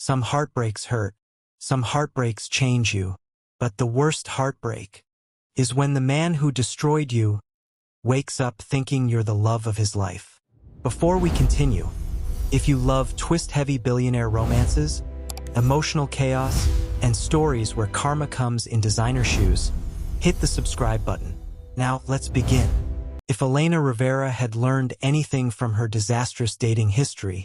Some heartbreaks hurt. Some heartbreaks change you. But the worst heartbreak is when the man who destroyed you wakes up thinking you're the love of his life. Before we continue, if you love twist-heavy billionaire romances, emotional chaos, and stories where karma comes in designer shoes, hit the subscribe button. Now, let's begin. If Elena Rivera had learned anything from her disastrous dating history,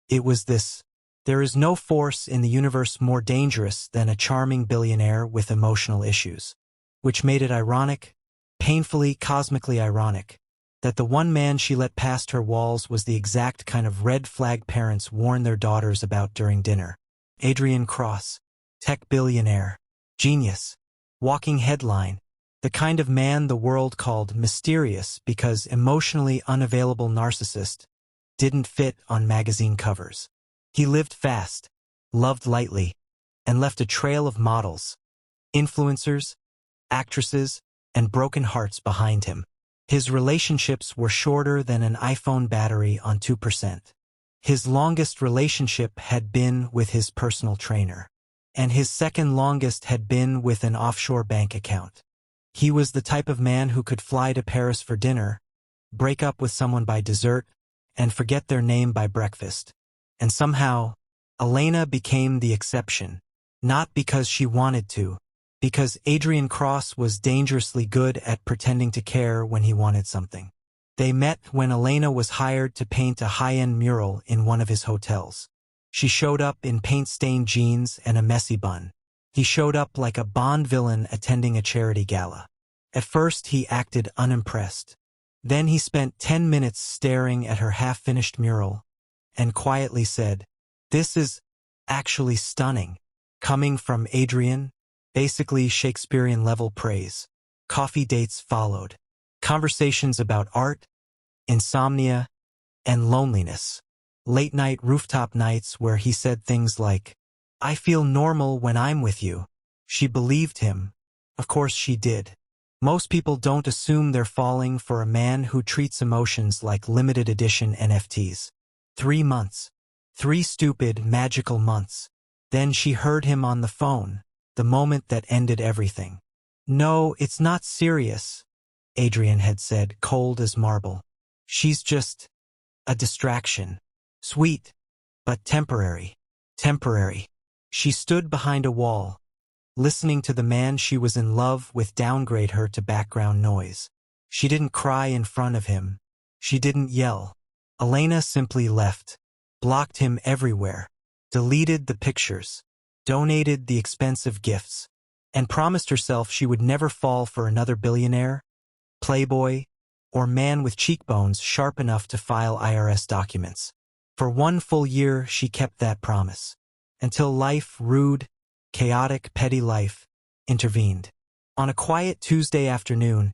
it was this: there is no force in the universe more dangerous than a charming billionaire with emotional issues. Which made it ironic, painfully, cosmically ironic, that the one man she let past her walls was the exact kind of red flag parents warn their daughters about during dinner. Adrian Cross, tech billionaire, genius, walking headline, the kind of man the world called mysterious because emotionally unavailable narcissist, didn't fit on magazine covers. He lived fast, loved lightly, and left a trail of models, influencers, actresses, and broken hearts behind him. His relationships were shorter than an iPhone battery on 2%. His longest relationship had been with his personal trainer, and his second longest had been with an offshore bank account. He was the type of man who could fly to Paris for dinner, break up with someone by dessert, and forget their name by breakfast. And somehow, Elena became the exception, not because she wanted to, because Adrian Cross was dangerously good at pretending to care when he wanted something. They met when Elena was hired to paint a high-end mural in one of his hotels. She showed up in paint-stained jeans and a messy bun. He showed up like a Bond villain attending a charity gala. At first, he acted unimpressed. Then he spent 10 minutes staring at her half-finished mural and quietly said, "This is actually stunning." Coming from Adrian, basically Shakespearean-level praise. Coffee dates followed. Conversations about art, insomnia, and loneliness. Late-night rooftop nights where he said things like, "I feel normal when I'm with you." She believed him. Of course she did. Most people don't assume they're falling for a man who treats emotions like limited edition NFTs. 3 months. 3 stupid, magical months. Then she heard him on the phone, the moment that ended everything. "No, it's not serious," Adrian had said, cold as marble. "She's just a distraction. Sweet, but temporary. Temporary." She stood behind a wall, listening to the man she was in love with downgrade her to background noise. She didn't cry in front of him. She didn't yell. Elena simply left, blocked him everywhere, deleted the pictures, donated the expensive gifts, and promised herself she would never fall for another billionaire, playboy, or man with cheekbones sharp enough to file IRS documents. For 1 full year, she kept that promise, until life, rude, chaotic, petty life, intervened. On a quiet Tuesday afternoon,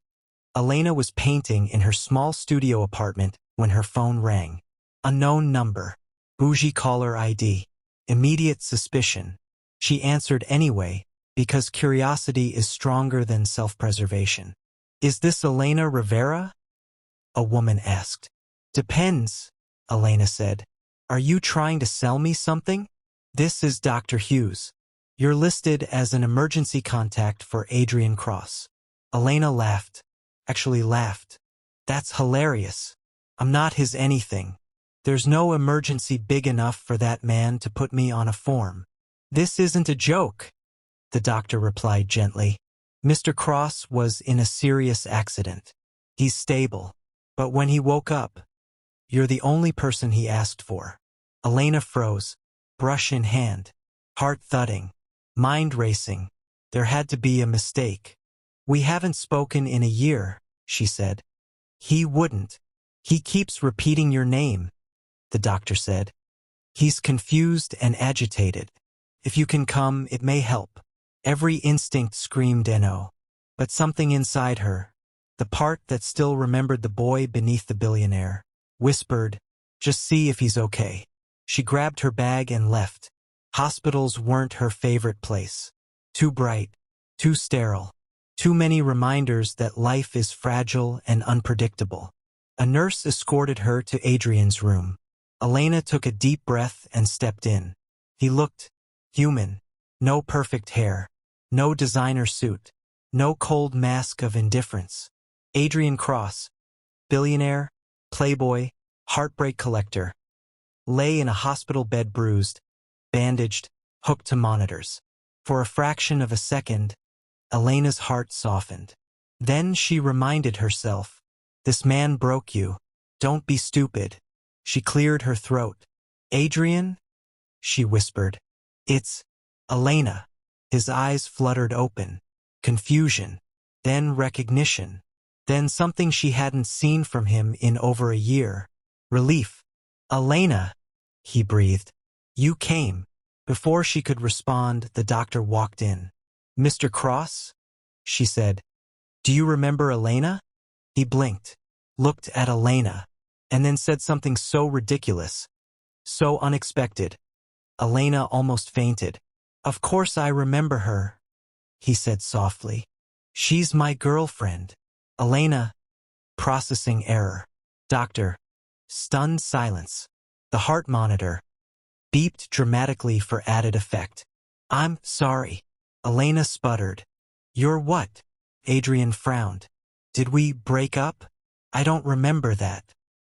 Elena was painting in her small studio apartment when her phone rang. Unknown number, bougie caller ID, immediate suspicion. She answered anyway, because curiosity is stronger than self-preservation. "Is this Elena Rivera?" a woman asked. "Depends," Elena said. "Are you trying to sell me something?" "This is Dr. Hughes. You're listed as an emergency contact for Adrian Cross." Elena laughed. Actually laughed. "That's hilarious. I'm not his anything. There's no emergency big enough for that man to put me on a form." "This isn't a joke," the doctor replied gently. "Mr. Cross was in a serious accident. He's stable. But when he woke up, you're the only person he asked for." Elena froze, brush in hand, heart thudding, mind racing. There had to be a mistake. "We haven't spoken in a year," she said. "He wouldn't. He keeps repeating your name," the doctor said. "He's confused and agitated. If you can come, it may help." Every instinct screamed no. But something inside her, the part that still remembered the boy beneath the billionaire, whispered, "Just see if he's okay." She grabbed her bag and left. Hospitals weren't her favorite place. Too bright, too sterile, too many reminders that life is fragile and unpredictable. A nurse escorted her to Adrian's room. Elena took a deep breath and stepped in. He looked human. No perfect hair. No designer suit. No cold mask of indifference. Adrian Cross, billionaire, playboy, heartbreak collector, lay in a hospital bed bruised, bandaged, hooked to monitors. For a fraction of a second, Elena's heart softened. Then she reminded herself, this man broke you. Don't be stupid. She cleared her throat. Adrian? She whispered. It's Elena. His eyes fluttered open. Confusion. Then recognition. Then something she hadn't seen from him in over a year. Relief. Elena, he breathed. You came. Before she could respond, the doctor walked in. Mr. Cross? She said. Do you remember Elena? He blinked, looked at Elena, and then said something so ridiculous, so unexpected. Elena almost fainted. Of course I remember her, he said softly. She's my girlfriend. Elena, processing error. Doctor, stunned silence. The heart monitor beeped dramatically for added effect. I'm sorry. Elena sputtered. You're what? Adrian frowned. Did we break up? I don't remember that.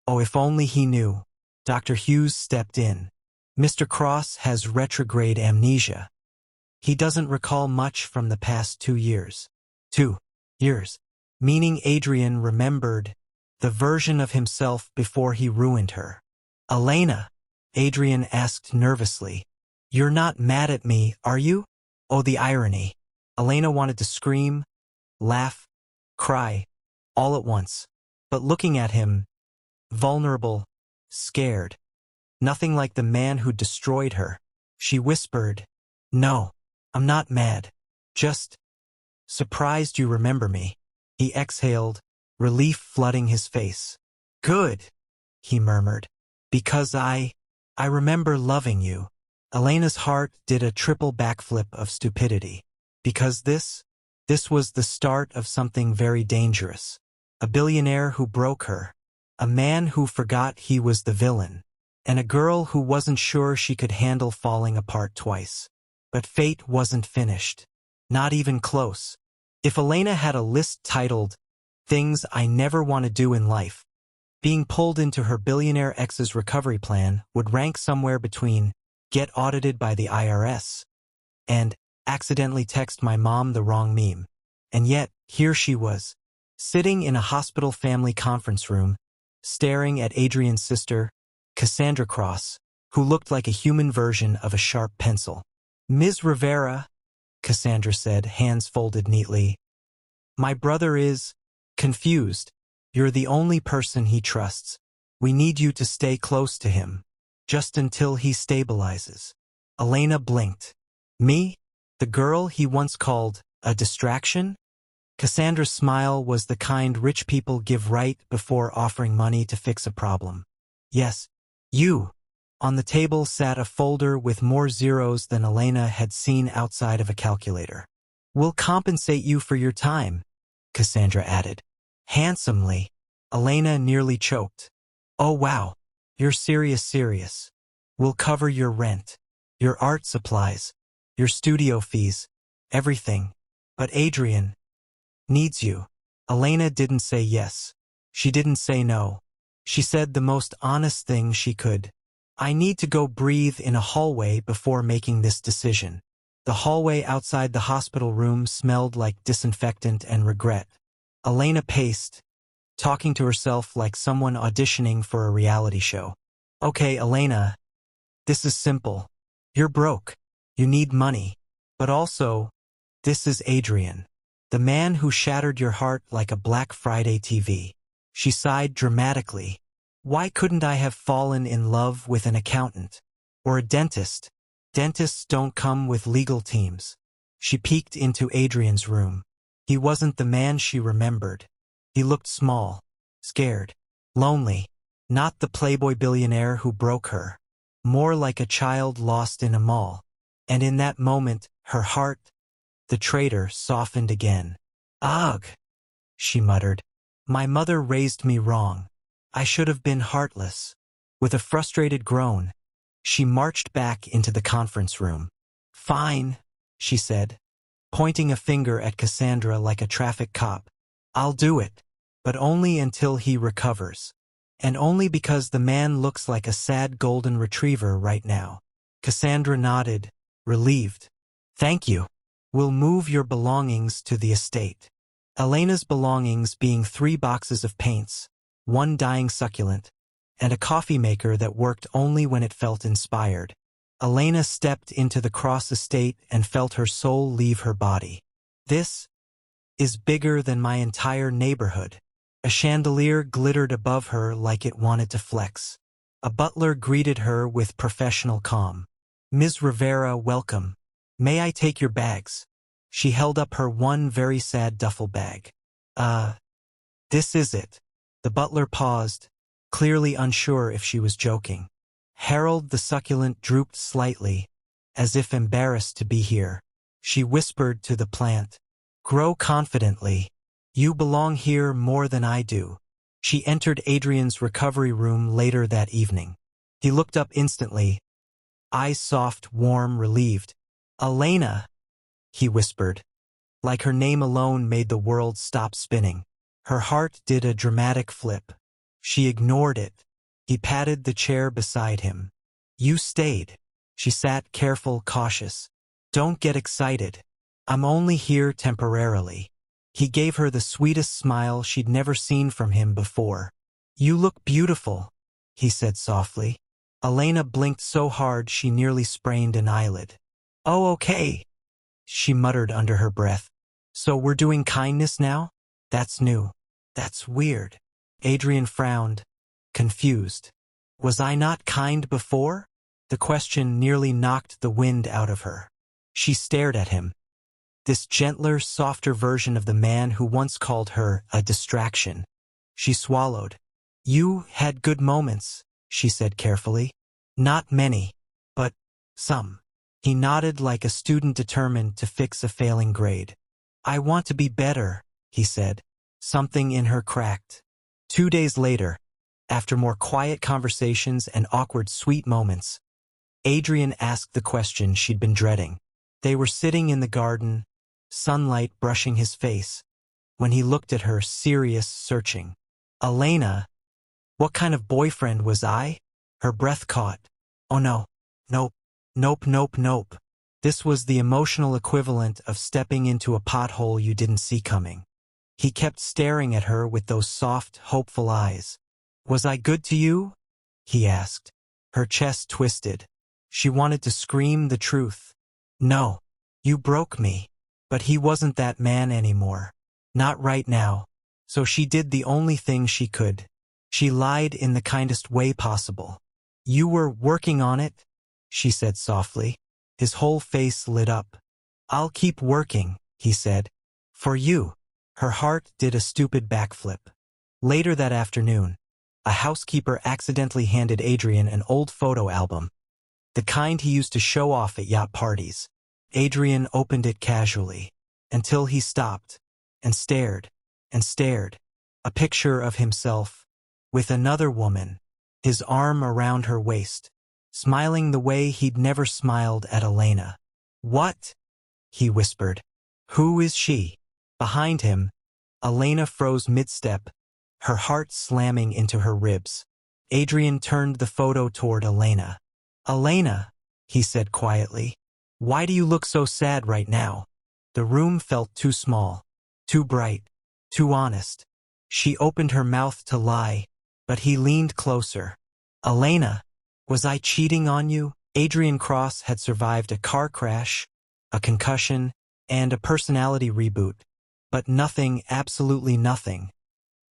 Oh, if only he knew. Dr. Hughes stepped in. Mr. Cross has retrograde amnesia. He doesn't recall much from the past 2 years. 2 years. Meaning Adrian remembered the version of himself before he ruined her. Elena, Adrian asked nervously. You're not mad at me, are you? Oh, the irony. Elena wanted to scream, laugh, cry, all at once. But looking at him, vulnerable, scared, nothing like the man who destroyed her, she whispered, No, I'm not mad. Just surprised you remember me. He exhaled, relief flooding his face. Good, he murmured. Because I remember loving you. Elena's heart did a triple backflip of stupidity. Because this was the start of something very dangerous. A billionaire who broke her. A man who forgot he was the villain. And a girl who wasn't sure she could handle falling apart twice. But fate wasn't finished. Not even close. If Elena had a list titled, Things I Never Want to Do in Life, being pulled into her billionaire ex's recovery plan would rank somewhere between get audited by the IRS and accidentally text my mom the wrong meme. And yet, here she was, sitting in a hospital family conference room, staring at Adrian's sister, Cassandra Cross, who looked like a human version of a sharp pencil. Ms. Rivera, Cassandra said, hands folded neatly. My brother is confused. You're the only person he trusts. We need you to stay close to him, just until he stabilizes. Elena blinked. Me? The girl he once called a distraction? Cassandra's smile was the kind rich people give right before offering money to fix a problem. Yes, you. On the table sat a folder with more zeros than Elena had seen outside of a calculator. We'll compensate you for your time, Cassandra added. Handsomely. Elena nearly choked. Oh wow, you're serious. We'll cover your rent, your art supplies, your studio fees, everything. But Adrian needs you. Elena didn't say yes. She didn't say no. She said the most honest thing she could. I need to go breathe in a hallway before making this decision. The hallway outside the hospital room smelled like disinfectant and regret. Elena paced, talking to herself like someone auditioning for a reality show. Okay, Elena, this is simple. You're broke. You need money. But also, this is Adrian, the man who shattered your heart like a Black Friday TV. She sighed dramatically. Why couldn't I have fallen in love with an accountant? Or a dentist? Dentists don't come with legal teams. She peeked into Adrian's room. He wasn't the man she remembered. He looked small, scared, lonely. Not the playboy billionaire who broke her. More like a child lost in a mall. And in that moment, her heart, the traitor, softened again. Ugh, she muttered. My mother raised me wrong. I should have been heartless. With a frustrated groan, She marched back into the conference room. "Fine," she said, pointing a finger at Cassandra like a traffic cop. "I'll do it, but only until he recovers. And only because the man looks like a sad golden retriever right now." Cassandra nodded, relieved. "Thank you. We'll move your belongings to the estate." Elena's belongings being 3 boxes of paints, 1 dying succulent, and a coffee maker that worked only when it felt inspired. Elena stepped into the Cross estate and felt her soul leave her body. "This is bigger than my entire neighborhood." A chandelier glittered above her like it wanted to flex. A butler greeted her with professional calm. "Ms. Rivera, welcome. May I take your bags?" She held up her one very sad duffel bag. This is it." The butler paused, clearly unsure if she was joking. Harold the succulent drooped slightly, as if embarrassed to be here. She whispered to the plant, "Grow confidently. You belong here more than I do." She entered Adrian's recovery room later that evening. He looked up instantly, eyes soft, warm, relieved. "Elena," he whispered, like her name alone made the world stop spinning. Her heart did a dramatic flip. She ignored it. He patted the chair beside him. "You stayed." She sat careful, cautious. "Don't get excited. I'm only here temporarily." He gave her the sweetest smile she'd never seen from him before. "You look beautiful," he said softly. Elena blinked so hard she nearly sprained an eyelid. "Oh, okay," she muttered under her breath. "So we're doing kindness now? That's new. That's weird." Adrian frowned, confused. Was I not kind before? The question nearly knocked the wind out of her. She stared at him. This gentler, softer version of the man who once called her a distraction. She swallowed. "You had good moments," she said carefully. "Not many, but some." He nodded like a student determined to fix a failing grade. "I want to be better," he said. Something in her cracked. 2 days later, after more quiet conversations and awkward sweet moments, Adrian asked the question she'd been dreading. They were sitting in the garden, sunlight brushing his face, when he looked at her, serious, searching. "Elena, what kind of boyfriend was I?" Her breath caught. "Oh no. Nope. Nope, nope, nope." This was the emotional equivalent of stepping into a pothole you didn't see coming. He kept staring at her with those soft, hopeful eyes. "Was I good to you?" he asked. Her chest twisted. She wanted to scream the truth. "No. You broke me." But he wasn't that man anymore. Not right now. So she did the only thing she could. She lied in the kindest way possible. "You were working on it," she said softly. His whole face lit up. "I'll keep working," he said. "For you." Her heart did a stupid backflip. Later that afternoon, a housekeeper accidentally handed Adrian an old photo album, the kind he used to show off at yacht parties. Adrian opened it casually, until he stopped, and stared, and stared. A picture of himself, with another woman, his arm around her waist, smiling the way he'd never smiled at Elena. "What?" he whispered. "Who is she?" Behind him, Elena froze mid-step, her heart slamming into her ribs. Adrian turned the photo toward Elena. "Elena," he said quietly, "why do you look so sad right now?" The room felt too small, too bright, too honest. She opened her mouth to lie, but he leaned closer. "Elena, was I cheating on you?" Adrian Cross had survived a car crash, a concussion, and a personality reboot, but nothing, absolutely nothing,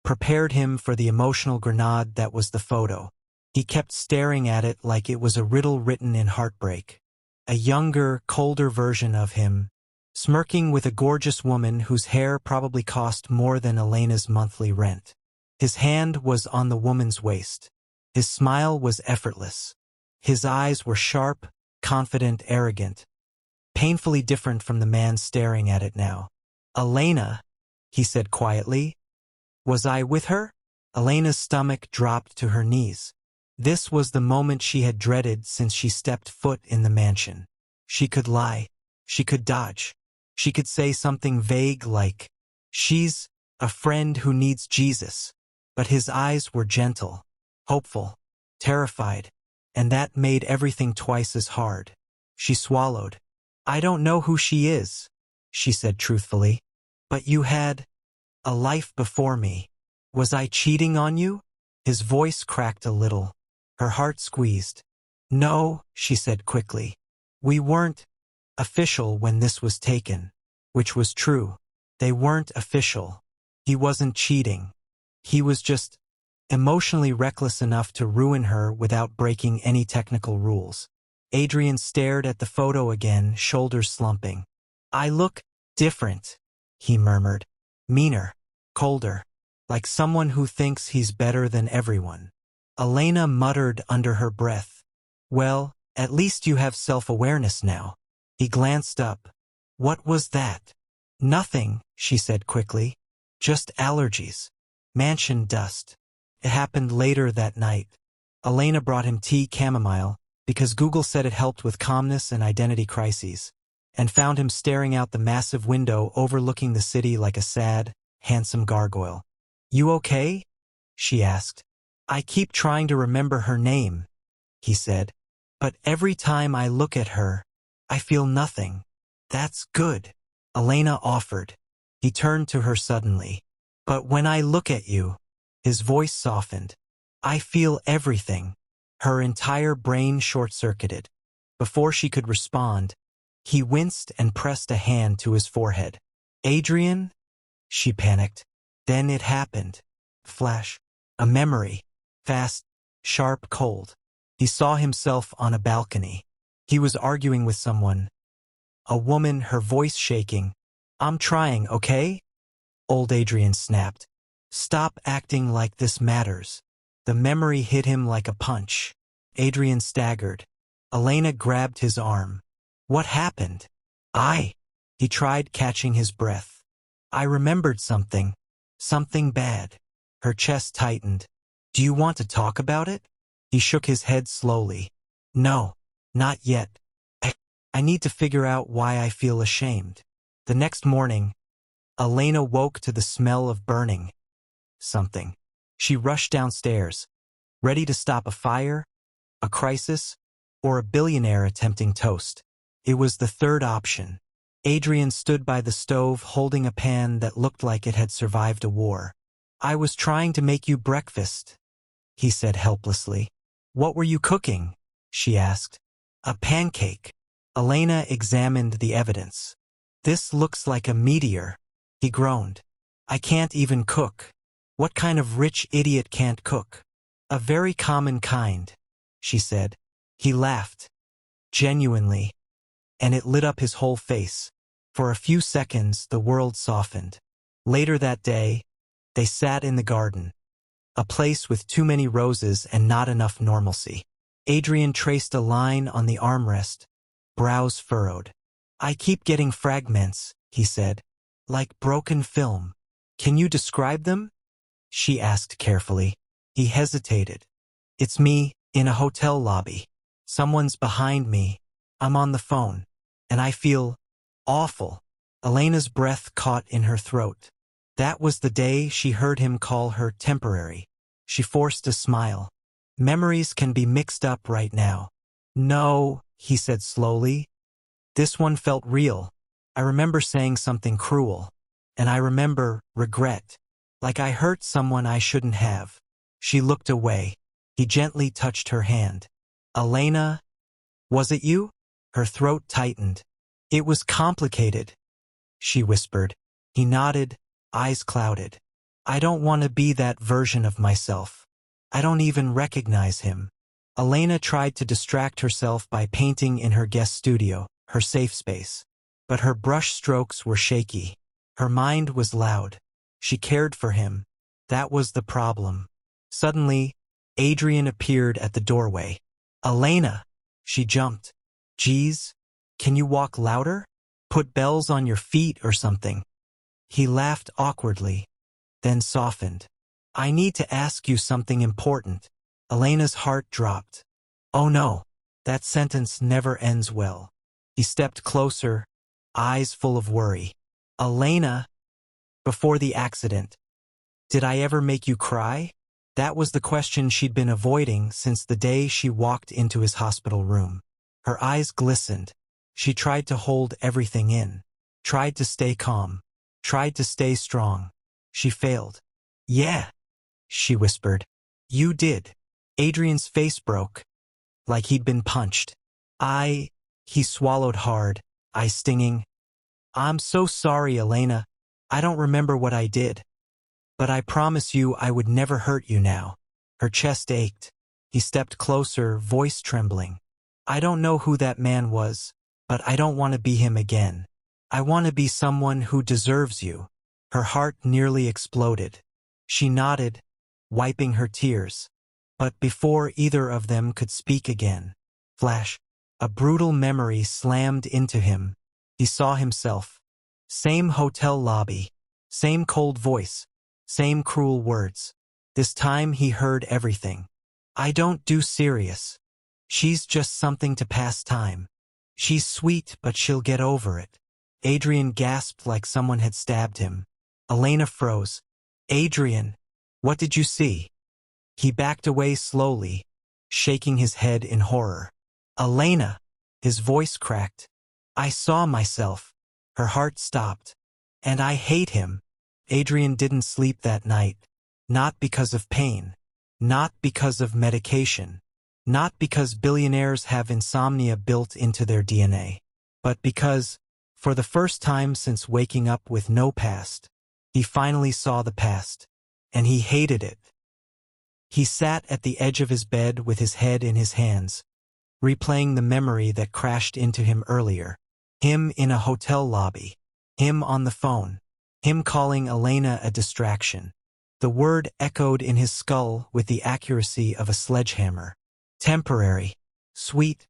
prepared him for the emotional grenade that was the photo. He kept staring at it like it was a riddle written in heartbreak. A younger, colder version of him, smirking with a gorgeous woman whose hair probably cost more than Elena's monthly rent. His hand was on the woman's waist. His smile was effortless. His eyes were sharp, confident, arrogant, painfully different from the man staring at it now. "Elena," he said quietly, "was I with her?" Elena's stomach dropped to her knees. This was the moment she had dreaded since she stepped foot in the mansion. She could lie. She could dodge. She could say something vague like, "She's a friend who needs Jesus." But his eyes were gentle, hopeful, terrified, and that made everything twice as hard. She swallowed. "I don't know who she is," she said truthfully. "But you had a life before me. Was I cheating on you?" His voice cracked a little. Her heart squeezed. "No," she said quickly. "We weren't official when this was taken." Which was true. They weren't official. He wasn't cheating. He was just emotionally reckless enough to ruin her without breaking any technical rules. Adrian stared at the photo again, shoulders slumping. "I look different," he murmured. "Meaner, colder, like someone who thinks he's better than everyone." Elena muttered under her breath. "Well, at least you have self-awareness now." He glanced up. "What was that?" "Nothing," she said quickly. "Just allergies. Mansion dust." It happened later that night. Elena brought him tea chamomile, because Google said it helped with calmness and identity crises, and found him staring out the massive window overlooking the city like a sad, handsome gargoyle. "You okay?" she asked. "I keep trying to remember her name," he said. "But every time I look at her, I feel nothing." "That's good," Elena offered. He turned to her suddenly. "But when I look at you," his voice softened, "I feel everything." Her entire brain short-circuited. Before she could respond, he winced and pressed a hand to his forehead. "Adrian?" she panicked. Then it happened. Flash. A memory. Fast, sharp, cold. He saw himself on a balcony. He was arguing with someone. A woman, her voice shaking. "I'm trying, okay?" Old Adrian snapped. "Stop acting like this matters." The memory hit him like a punch. Adrian staggered. Elena grabbed his arm. "What happened?" He tried catching his breath. "I remembered something. Something bad." Her chest tightened. "Do you want to talk about it?" He shook his head slowly. "No, not yet. I need to figure out why I feel ashamed." The next morning, Elena woke to the smell of burning something. She rushed downstairs, ready to stop a fire, a crisis, or a billionaire attempting toast. It was the third option. Adrian stood by the stove holding a pan that looked like it had survived a war. "I was trying to make you breakfast," he said helplessly. "What were you cooking?" she asked. "A pancake." Elena examined the evidence. "This looks like a meteor," he groaned. "I can't even cook." "What kind of rich idiot can't cook?" "A very common kind," she said. He laughed. Genuinely. And it lit up his whole face. For a few seconds, the world softened. Later that day, they sat in the garden. A place with too many roses and not enough normalcy. Adrian traced a line on the armrest, brows furrowed. "I keep getting fragments," he said. "Like broken film." "Can you describe them?" she asked carefully. He hesitated. "It's me, in a hotel lobby. Someone's behind me. I'm on the phone. And I feel awful." Elena's breath caught in her throat. That was the day she heard him call her temporary. She forced a smile. "Memories can be mixed up right now." "No," he said slowly. "This one felt real. I remember saying something cruel. And I remember regret. Like I hurt someone I shouldn't have." She looked away. He gently touched her hand. "Elena, was it you?" Her throat tightened. "It was complicated," she whispered. He nodded, eyes clouded. "I don't want to be that version of myself. I don't even recognize him." Elena tried to distract herself by painting in her guest studio, her safe space. But her brush strokes were shaky. Her mind was loud. She cared for him. That was the problem. Suddenly, Adrian appeared at the doorway. "Elena!" She jumped. "Geez, can you walk louder? Put bells on your feet or something." He laughed awkwardly, then softened. "I need to ask you something important." Elena's heart dropped. Oh no, that sentence never ends well. He stepped closer, eyes full of worry. Elena, before the accident, did I ever make you cry? That was the question she'd been avoiding since the day she walked into his hospital room. Her eyes glistened. She tried to hold everything in, tried to stay calm, tried to stay strong. She failed. Yeah, she whispered. You did. Adrian's face broke, like he'd been punched. He swallowed hard, eyes stinging. I'm so sorry, Elena. I don't remember what I did. But I promise you I would never hurt you now. Her chest ached. He stepped closer, voice trembling. I don't know who that man was, but I don't want to be him again. I want to be someone who deserves you. Her heart nearly exploded. She nodded, wiping her tears. But before either of them could speak again, flash, a brutal memory slammed into him. He saw himself. Same hotel lobby, same cold voice, same cruel words. This time he heard everything. I don't do serious. She's just something to pass time. She's sweet, but she'll get over it. Adrian gasped like someone had stabbed him. Elena froze. Adrian, what did you see? He backed away slowly, shaking his head in horror. Elena, his voice cracked. I saw myself. Her heart stopped. And I hate him. Adrian didn't sleep that night. Not because of pain. Not because of medication. Not because billionaires have insomnia built into their DNA. But because, for the first time since waking up with no past, he finally saw the past. And he hated it. He sat at the edge of his bed with his head in his hands, replaying the memory that crashed into him earlier. Him in a hotel lobby. Him on the phone. Him calling Elena a distraction. The word echoed in his skull with the accuracy of a sledgehammer. Temporary. Sweet,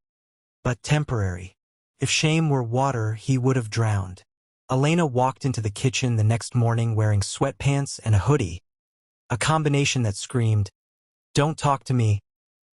but temporary. If shame were water, he would have drowned. Elena walked into the kitchen the next morning wearing sweatpants and a hoodie, a combination that screamed, "Don't talk to me.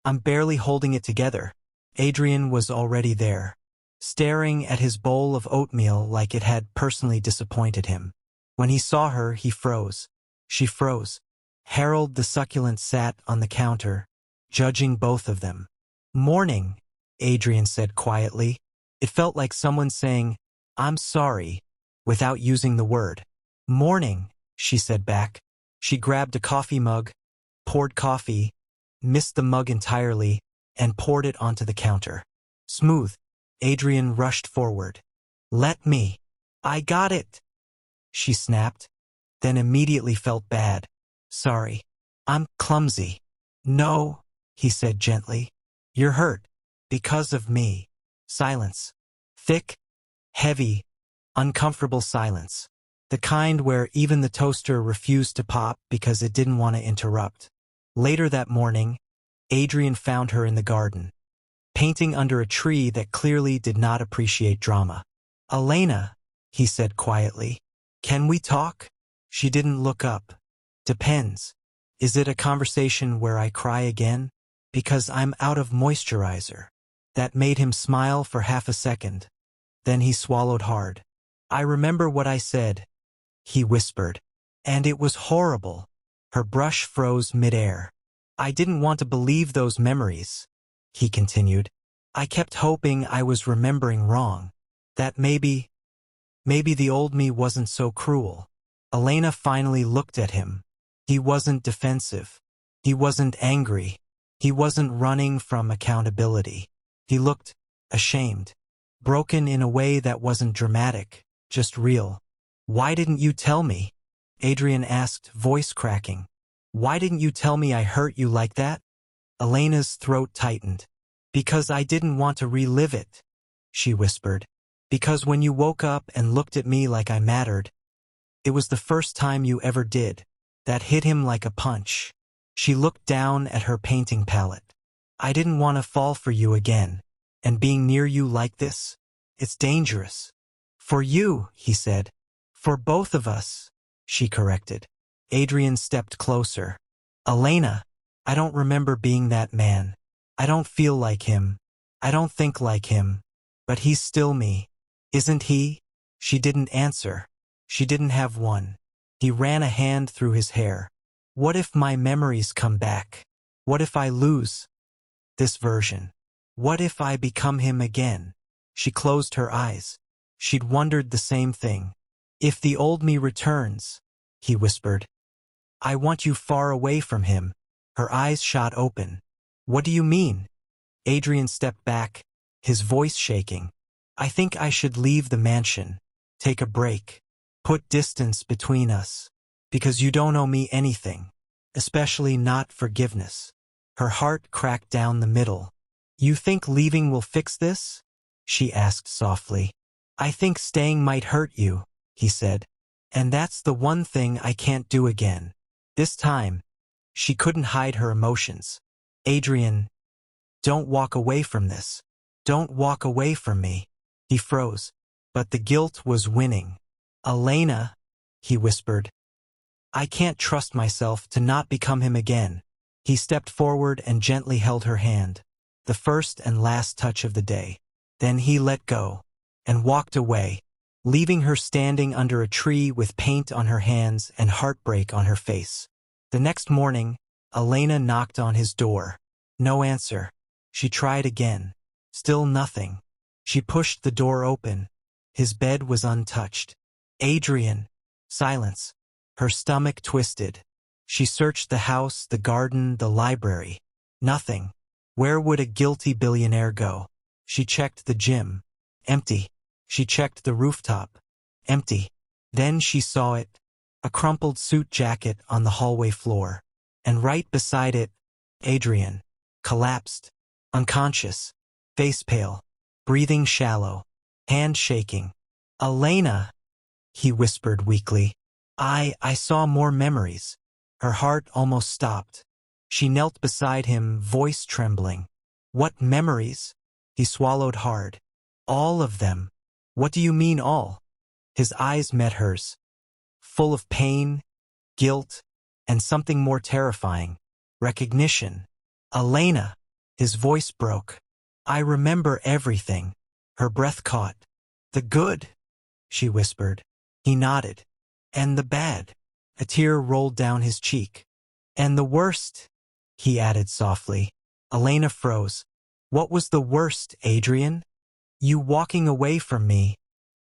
I'm barely holding it together." Adrian was already there, staring at his bowl of oatmeal like it had personally disappointed him. When he saw her, he froze. She froze. Harold the succulent sat on the counter, judging both of them. "Morning," Adrian said quietly. It felt like someone saying, "I'm sorry," without using the word. "Morning," she said back. She grabbed a coffee mug, poured coffee, missed the mug entirely, and poured it onto the counter. Smooth. Adrian rushed forward. "Let me. I got it," she snapped, then immediately felt bad. "Sorry. I'm clumsy." "No," he said gently. "You're hurt. Because of me." Silence. Thick, heavy, uncomfortable silence. The kind where even the toaster refused to pop because it didn't want to interrupt. Later that morning, Adrian found her in the garden, painting under a tree that clearly did not appreciate drama. "Elena," he said quietly, "can we talk?" She didn't look up. "Depends. Is it a conversation where I cry again? Because I'm out of moisturizer." That made him smile for half a second. Then he swallowed hard. "I remember what I said," he whispered. "And it was horrible." Her brush froze midair. "I didn't want to believe those memories," he continued. "I kept hoping I was remembering wrong. That maybe the old me wasn't so cruel." Elena finally looked at him. He wasn't defensive. He wasn't angry. He wasn't running from accountability. He looked ashamed, broken in a way that wasn't dramatic, just real. "Why didn't you tell me?" Adrian asked, voice cracking. "Why didn't you tell me I hurt you like that?" Elena's throat tightened. "Because I didn't want to relive it," she whispered. "Because when you woke up and looked at me like I mattered, it was the first time you ever did." That hit him like a punch. She looked down at her painting palette. "I didn't want to fall for you again. And being near you like this, it's dangerous." "For you," he said. "For both of us," she corrected. Adrian stepped closer. "Elena, I don't remember being that man. I don't feel like him. I don't think like him. But he's still me. Isn't he? She didn't answer. She didn't have one. He ran a hand through his hair. What if my memories come back? What if I lose this version? What if I become him again? She closed her eyes. She'd wondered the same thing. If the old me returns, he whispered, I want you far away from him. Her eyes shot open. What do you mean? Adrian stepped back, his voice shaking. I think I should leave the mansion, take a break, put distance between us, because you don't owe me anything, especially not forgiveness. Her heart cracked down the middle. You think leaving will fix this? She asked softly. I think staying might hurt you, he said. And that's the one thing I can't do again. This time, she couldn't hide her emotions. Adrian, don't walk away from this. Don't walk away from me. He froze, but the guilt was winning. Elena, he whispered. I can't trust myself to not become him again. He stepped forward and gently held her hand, the first and last touch of the day. Then he let go and walked away, leaving her standing under a tree with paint on her hands and heartbreak on her face. The next morning, Elena knocked on his door. No answer. She tried again. Still nothing. She pushed the door open. His bed was untouched. Adrian. Silence. Her stomach twisted. She searched the house, the garden, the library. Nothing. Where would a guilty billionaire go? She checked the gym. Empty. She checked the rooftop. Empty. Then she saw it. A crumpled suit jacket on the hallway floor. And right beside it, Adrian. Collapsed. Unconscious. Face pale. Breathing shallow. Hand shaking. Elena, he whispered weakly. I saw more memories. Her heart almost stopped. She knelt beside him, voice trembling. What memories? He swallowed hard. All of them. What do you mean all? His eyes met hers, full of pain, guilt, and something more terrifying. Recognition. Elena. His voice broke. I remember everything. Her breath caught. The good, she whispered. He nodded. And the bad. A tear rolled down his cheek. And the worst, he added softly. Elena froze. What was the worst, Adrian? You walking away from me,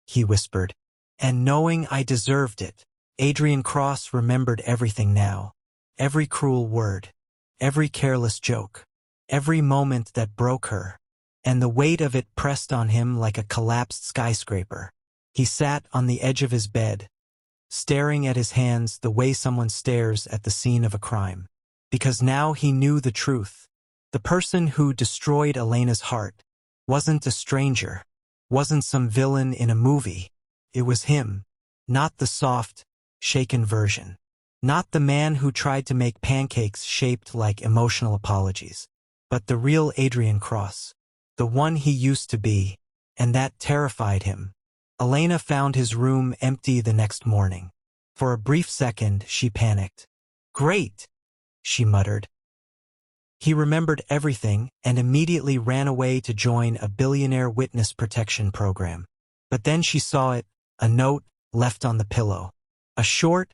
he whispered. And knowing I deserved it. Adrian Cross remembered everything now. Every cruel word. Every careless joke. Every moment that broke her. And the weight of it pressed on him like a collapsed skyscraper. He sat on the edge of his bed, staring at his hands the way someone stares at the scene of a crime. Because now he knew the truth. The person who destroyed Elena's heart wasn't a stranger, wasn't some villain in a movie. It was him, not the soft, shaken version. Not the man who tried to make pancakes shaped like emotional apologies, but the real Adrian Cross, the one he used to be, and that terrified him. Elena found his room empty the next morning. For a brief second, she panicked. Great, she muttered. He remembered everything and immediately ran away to join a billionaire witness protection program. But then she saw it, a note left on the pillow. A short,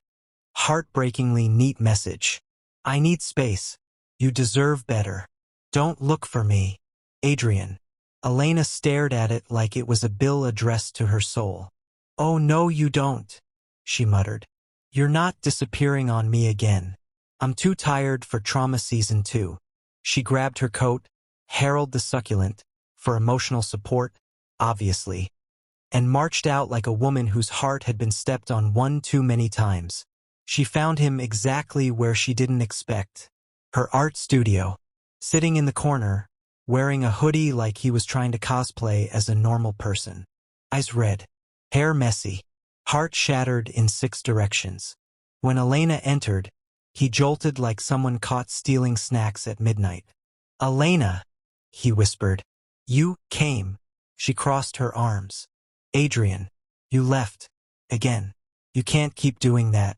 heartbreakingly neat message. I need space. You deserve better. Don't look for me. Adrian. Elena stared at it like it was a bill addressed to her soul. Oh no you don't, she muttered. You're not disappearing on me again. I'm too tired for trauma season 2. She grabbed her coat, Harold the Succulent, for emotional support, obviously, and marched out like a woman whose heart had been stepped on one too many times. She found him exactly where she didn't expect. Her art studio, sitting in the corner, wearing a hoodie like he was trying to cosplay as a normal person. Eyes red, hair messy, heart shattered in 6 directions. When Elena entered, he jolted like someone caught stealing snacks at midnight. Elena, he whispered. You came. She crossed her arms. Adrian, you left. Again. You can't keep doing that.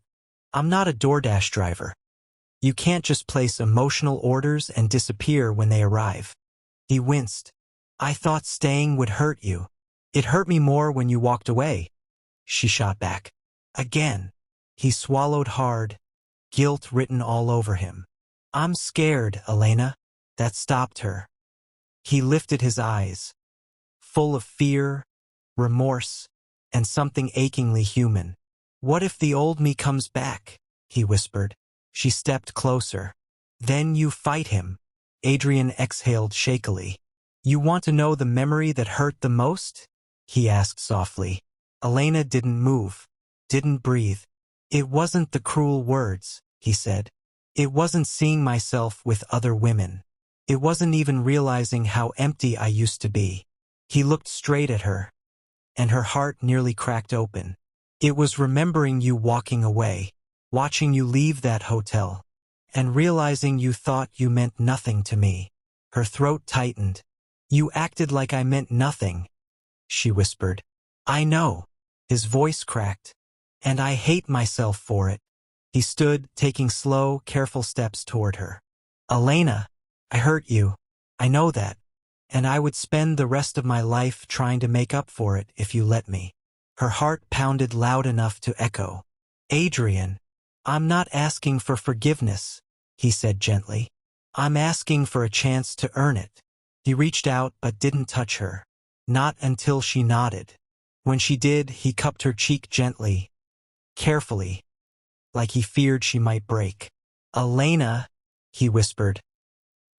I'm not a DoorDash driver. You can't just place emotional orders and disappear when they arrive. He winced. I thought staying would hurt you. It hurt me more when you walked away, she shot back. Again. He swallowed hard, guilt written all over him. I'm scared, Elena. That stopped her. He lifted his eyes, full of fear, remorse, and something achingly human. What if the old me comes back? He whispered. She stepped closer. Then you fight him. Adrian exhaled shakily. You want to know the memory that hurt the most? He asked softly. Elena didn't move, didn't breathe. It wasn't the cruel words, he said. It wasn't seeing myself with other women. It wasn't even realizing how empty I used to be. He looked straight at her, and her heart nearly cracked open. It was remembering you walking away, watching you leave that hotel, and realizing you thought you meant nothing to me. Her throat tightened. You acted like I meant nothing, she whispered. I know. His voice cracked. And I hate myself for it. He stood, taking slow, careful steps toward her. Elena, I hurt you. I know that. And I would spend the rest of my life trying to make up for it if you let me. Her heart pounded loud enough to echo. Adrian, I'm not asking for forgiveness, he said gently. I'm asking for a chance to earn it. He reached out but didn't touch her. Not until she nodded. When she did, he cupped her cheek gently, carefully, like he feared she might break. Elena, he whispered.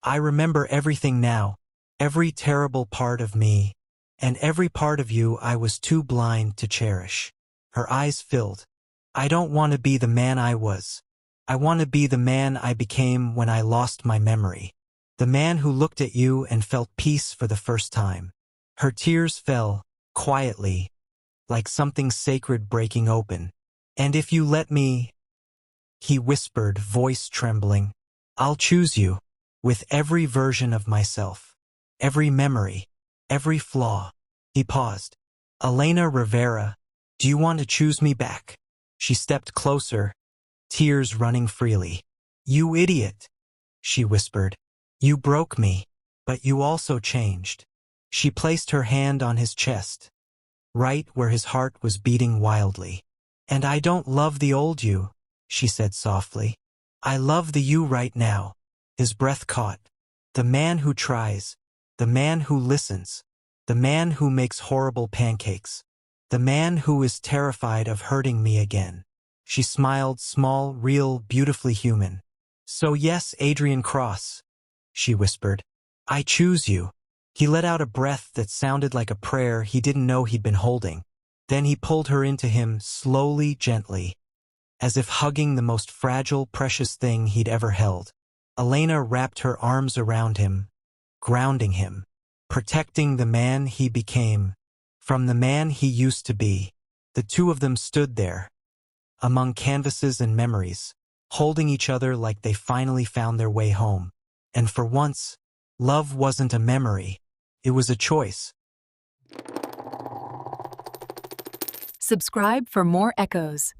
I remember everything now, every terrible part of me, and every part of you I was too blind to cherish. Her eyes filled. I don't want to be the man I was. I want to be the man I became when I lost my memory. The man who looked at you and felt peace for the first time. Her tears fell, quietly, like something sacred breaking open. And if you let me, he whispered, voice trembling, I'll choose you, with every version of myself, every memory, every flaw. He paused. Elena Rivera, do you want to choose me back? She stepped closer, tears running freely. You idiot, she whispered. You broke me, but you also changed. She placed her hand on his chest, right where his heart was beating wildly. And I don't love the old you, she said softly. I love the you right now. His breath caught. The man who tries, the man who listens, the man who makes horrible pancakes, the man who is terrified of hurting me again. She smiled, small, real, beautifully human. So yes, Adrian Cross, she whispered. I choose you. He let out a breath that sounded like a prayer he didn't know he'd been holding. Then he pulled her into him slowly, gently, as if hugging the most fragile, precious thing he'd ever held. Elena wrapped her arms around him, grounding him, protecting the man he became from the man he used to be. The two of them stood there, among canvases and memories, holding each other like they finally found their way home. And for once, love wasn't a memory, it was a choice. Subscribe for more echoes.